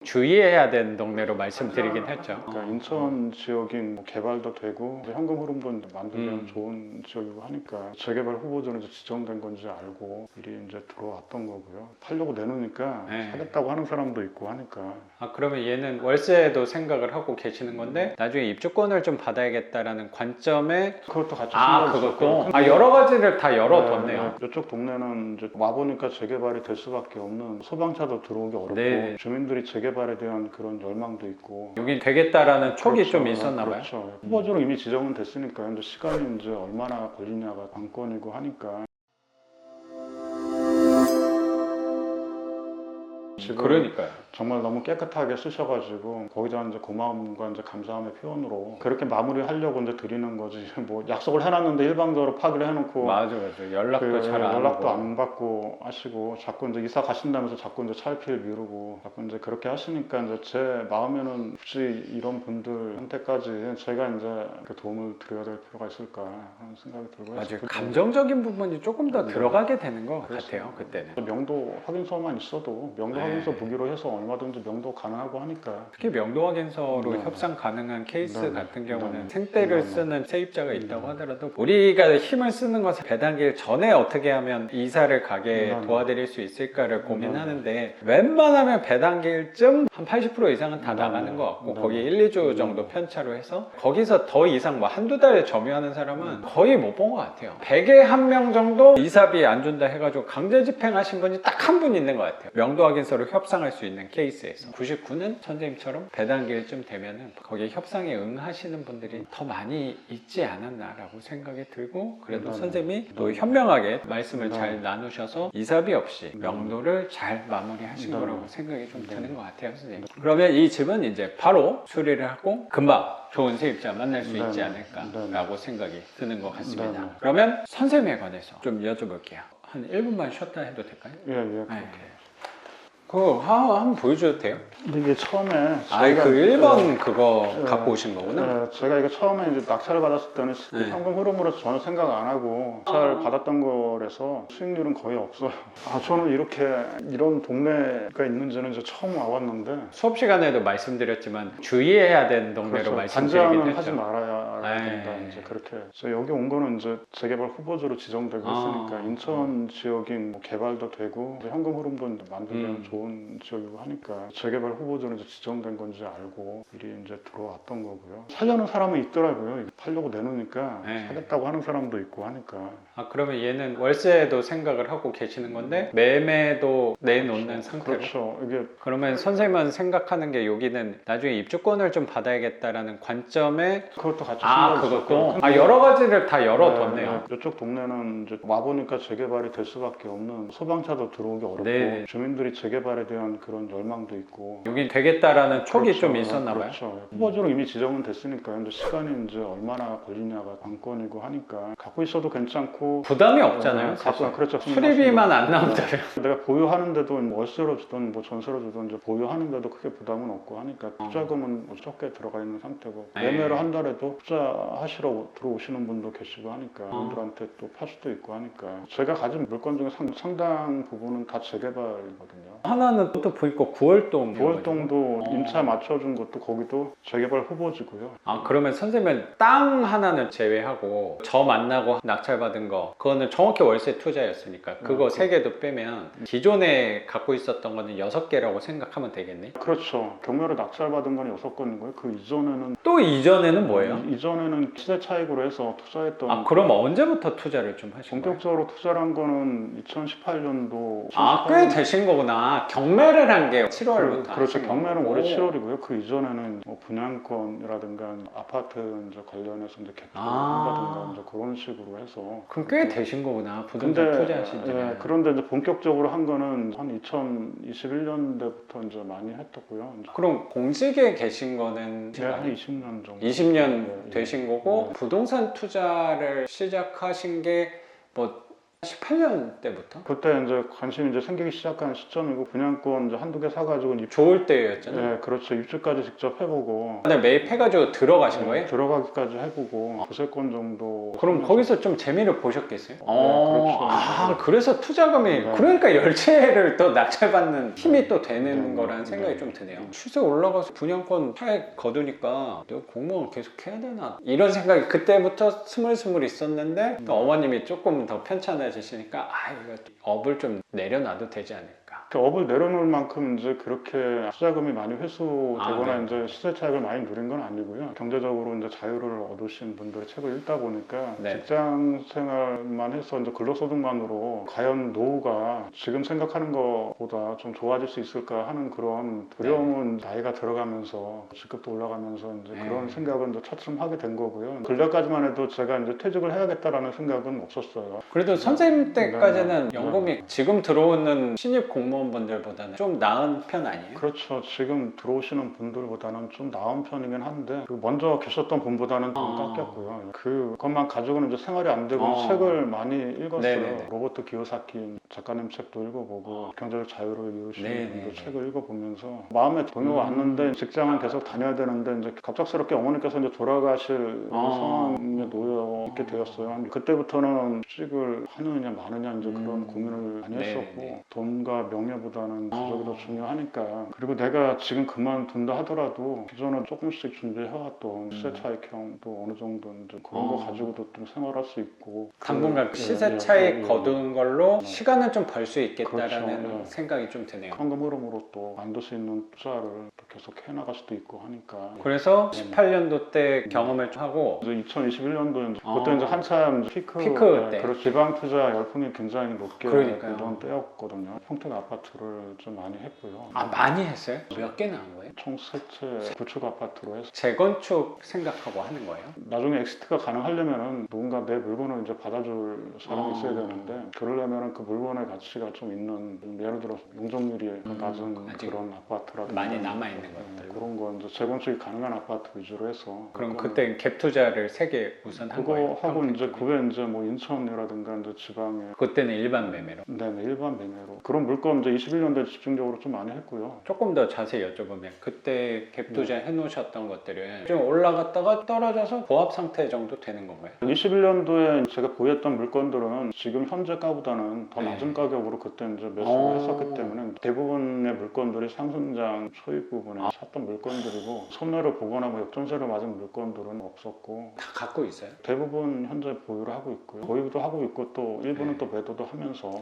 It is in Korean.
주의해야 되는 동네로 말씀드리긴 했죠. 그러니까 인천 지역인 뭐 개발도 되고 현금 흐름도 만들면 좋은 지역이고 하니까 재개발 후보지로 이제 지정된 건지 알고 미리 이제 들어왔던 거고요. 팔려고 내놓으니까 네. 사겠다고 하는 사람도 있고 하니까. 아, 그러면 얘는 월세도 생각을 하고 계시는 건데 나중에 입주권을 좀 받아야겠다라는 관점에 그것도 같이 그것도 여러 가지를 다 열어뒀네요. 이쪽 동네는 이제 와보니까 재개발이 될 수밖에 없는 소방차도 들어오기 어렵고 네. 주민들이 재개발에 대한 그런 열망도 있고 여긴 되겠다라는 촉이 그렇죠. 좀 있었나 봐요. 그렇죠. 후보지로 이미 지정은 됐으니까 이제 시간이 이제 얼마나 걸리냐가 관건이고 하니까. 지금 그러니까요. 정말 너무 깨끗하게 쓰셔가지고 거기다 이제 고마움과 이제 감사함의 표현으로 그렇게 마무리하려고 이제 드리는 거지. 뭐 약속을 해놨는데 일방적으로 파기를 해놓고 맞아. 연락도 잘 안 연락도 오고. 안 받고 하시고 자꾸 이제 이사 가신다면서 자꾸 이제 차일피일 미루고 자꾸 이제 그렇게 하시니까 이제 제 마음에는 굳이 이런 분들한테까지 제가 이제 도움을 드려야 될 필요가 있을까 하는 생각이 들고요. 맞아요. 감정적인 부분이 조금 더 들어가게 되는 것 그렇죠. 같아요. 그때는. 명도 확인서만 있어도 명도 확인서 무기로 해서 얼마든지 명도 가능하고 하니까. 특히 명도 확인서로 네. 협상 가능한 케이스 네. 같은 경우는 네. 생떼를 네. 쓰는 세입자가 있다고 하더라도 우리가 힘을 쓰는 것은 배당길 전에 어떻게 하면 이사를 가게 네. 도와드릴 수 있을까를 고민하는데 웬만하면 배당길쯤 한 80% 이상은 다 네. 나가는 것 같고 네. 거기 1, 2주 정도 편차로 해서 거기서 더 이상 뭐 한두 달 점유하는 사람은 거의 못 본 것 같아요. 100에 한 명 정도 이사비 안 준다 해가지고 강제 집행하신 분이 딱 한 분 있는 것 같아요. 명도 확인서로 협상할 수 있는 케이스에서 99는 선생님처럼 배당길쯤 되면은 거기에 협상에 응하시는 분들이 더 많이 있지 않았나라고 생각이 들고 그래도 선생님이 또 현명하게 말씀을 잘 나누셔서 이사비 없이 명도를 잘 마무리하신 거라고 생각이 좀 드는 것 같아요, 선생님. 그러면 이 집은 이제 바로 수리를 하고 금방 좋은 세입자 만날 수 있지 않을까라고 생각이 드는 것 같습니다. 그러면 선생님에 관해서 좀 여쭤볼게요. 한 1분만 쉬었다 해도 될까요? 예. 네. 그거 한번 보여줘도 돼요? 근데 이게 처음에 그 1번 그거 갖고 오신 거구나? 제가 이거 처음에 이제 낙찰을 받았을 때는 현금 흐름으로 전혀 생각 안 하고 낙찰 받았던 거라서 수익률은 거의 없어요. 저는 이런 동네가 있는지는 이제 처음 와봤는데 수업 시간에도 말씀드렸지만 주의해야 되는 동네로 말씀드리긴 단지하는 했죠. 하지 말아야 된다. 이제 그렇게. 그래서 여기 온 거는 이제 재개발 후보지로 지정되고 있으니까 인천 지역인 뭐 개발도 되고 현금 흐름도 만들면 좋은 지역이고 하니까 재개발 후보지로 이제 지정된 건지 알고 미리 이제 들어왔던 거고요. 살려는 사람은 있더라고요. 팔려고 내놓으니까 사겠다고 하는 사람도 있고 하니까. 그러면 얘는 월세도 생각을 하고 계시는 건데 매매도 내놓는 상태로. 그렇죠. 이게 그러면 선생님은 생각하는 게 여기는 나중에 입주권을 좀 받아야겠다라는 관점에 그것도 같이 그것도 여러 가지를 다 열어뒀네요. 이쪽 동네는 이제 와보니까 재개발이 될 수밖에 없는 소방차도 들어오기 어렵고 네. 주민들이 재개발에 대한 그런 열망도 있고 여긴 되겠다라는 촉이 그렇죠. 좀 있었나 봐요. 그렇죠. 후보지로 이미 지정은 됐으니까 이제 시간이 이제 얼마나 걸리냐가 관건이고 하니까 갖고 있어도 괜찮고 부담이 없잖아요. 사실. 그렇죠. 수리비만 안 나온다면. 내가 보유하는데도 월세로 주든 뭐 전세로 주든 이제 보유하는데도 크게 부담은 없고 하니까 투자금은 뭐 적게 들어가 있는 상태고 매매를 한달에도 투자하시러 들어오시는 분도 계시고 하니까 그분들한테 또 팔 수도 있고 하니까 제가 가진 물건 중에 상당 부분은 다 재개발이거든요. 하나는 또 보니까 구월동. 구월동도 임차 맞춰준 것도 거기도 재개발 후보지고요. 그러면 선생님은 땅 하나는 제외하고 저 만나고 낙찰받은 거 그거는 정확히 월세 투자였으니까 그거 3개도 빼면 기존에 갖고 있었던 거는 6개라고 생각하면 되겠네. 그렇죠. 경매로 낙찰받은 건 6건이고요. 그 이전에는 또 이전에는 뭐예요? 이전에는 시세 차익으로 해서 투자했던. 그럼 언제부터 투자를 좀 하신 거예요? 본격적으로 투자를 한 거는 2018년도. 꽤 되신 거구나. 경매를 한 게 7월부터. 그렇죠. 경매는 올해 7월이고요. 그 이전에는 뭐 분양권이라든가 아파트 이제 관련해서 이제 개표한다든가 이제 그런 식으로 해서. 그럼 꽤 되신 거구나. 부동산 투자하신 지. 그런데 이제 본격적으로 한 거는 한 2021년대부터 이제 많이 했었고요. 그럼 공직에 계신 거는 한 20년 정도. 20년 되신 거고 부동산 투자를 시작하신 게 뭐 18년 때부터? 그때 이제 관심이 이제 생기기 시작한 시점이고 분양권 이제 한두 개 사가지고 좋을 때였잖아요. 네, 그렇죠. 입주까지 직접 해보고 근데 매입해가지고 들어가신 거예요? 들어가기까지 해보고 부세권 정도. 그럼 사면서. 거기서 좀 재미를 보셨겠어요? 그렇죠. 아, 그래서 투자금이 네. 그러니까 열채를 또 낙찰받는 힘이 또 되는 네. 거라는 생각이 네. 좀 드네요. 시세 올라가서 분양권 차액 거두니까 내가 공무원 계속 해야 되나 이런 생각이 그때부터 스물스물 있었는데 또 어머님이 조금 더 편찮아지시니까 아 이거 업을 좀 내려놔도 되지 않을까. 그 업을 내려놓을 만큼 이제 그렇게 투자금이 많이 회수되거나 네. 이제 시세 차익을 많이 누린 건 아니고요. 경제적으로 이제 자유를 얻으신 분들의 책을 읽다 보니까 네. 직장 생활만 해서 이제 근로소득만으로 과연 노후가 지금 생각하는 것보다 좀 좋아질 수 있을까 하는 그런 두려움은 나이가 들어가면서 직급도 올라가면서 이제 네. 그런 생각은 이제 차츰 하게 된 거고요. 근래까지만 해도 제가 이제 퇴직을 해야겠다라는 생각은 없었어요. 그래도 선생님 때까지는 네. 연금이 지금 들어오는 신입 공무원분들보다는 좀 나은 편 아니에요? 그렇죠. 지금 들어오시는 분들보다는 좀 나은 편이긴 한데 그 먼저 계셨던 분보다는 좀 깎였고요. 그것만 가지고는 이제 생활이 안 되고 책을 많이 읽었어요. 네네네. 로버트 기요사키 작가님 책도 읽어보고 경제적 자유를 이루시는 네네네. 분들 책을 읽어보면서 마음에 동요가 왔는데 직장은 계속 다녀야 되는데 이제 갑작스럽게 어머니께서 이제 돌아가실 상황에 놓여 있게 되었어요. 그때부터는 취직을 하느냐 마느냐 이제 그런 고민을 많이 했었고 네네네. 돈과 명예보다는 가족이 더 중요하니까. 그리고 내가 지금 그만둔다 하더라도 기존에 조금씩 준비해왔던 시세 차익형도 어느 정도 이제 그런 거 가지고도 좀 생활할 수 있고 당분간 그, 시세 예, 차익 예, 예. 거둔 걸로 시간은 좀 벌 수 있겠다라는 그렇죠. 예. 생각이 좀 드네요. 현금 흐름으로 또 만들 수 있는 투자를 또 계속 해나갈 수도 있고 하니까. 그래서 18년도 때 경험을 좀 하고 이제 2021년도 그때 이제 한참 피크 때. 그리고 지방 투자 열풍이 굉장히 높게 그러니까요. 되던 때였거든요. 평택 아파트를 좀 많이 했고요. 아 많이 했어요? 몇 개나 한 거예요? 총 3채 구축 아파트로 해서 재건축 생각하고 하는 거예요? 나중에 엑시트가 가능하려면은 누군가 내 물건을 이제 받아줄 사람이 있어야 되는데 그러려면은 그 물건의 가치가 좀 있는 예를 들어 용적률이 낮은 아직 그런 아파트라든지 많이 남아있는 것들. 그런 거 이제 재건축이 가능한 아파트 위주로 해서 그럼 그거는 그때 갭 투자를 3개 우선 한 그거 거예요? 하고 평택 이제 쪽에? 그 외에 이제 뭐 인천이라든가 이제 지방에 그때는 일반 매매로 네네 일반 매매로 그런 물건 이제 21년도에 집중적으로 좀 많이 했고요. 조금 더 자세히 여쭤보면 그때 갭 투자 해놓으셨던 것들은 좀 올라갔다가 떨어져서 보합 상태 정도 되는 건가요? 21년도에 제가 보유했던 물건들은 지금 현재 가보다는 더 낮은 네. 가격으로 그때 이제 매수를 했었기 때문에 대부분의 물건들이 상승장 초입 부분에 샀던 물건들이고 손해를 보거나 뭐 역전세를 맞은 물건들은 없었고 다 갖고 있어요? 대부분 현재 보유를 하고 있고요. 보유도 하고 있고 또 일부는 또 매도도 하면서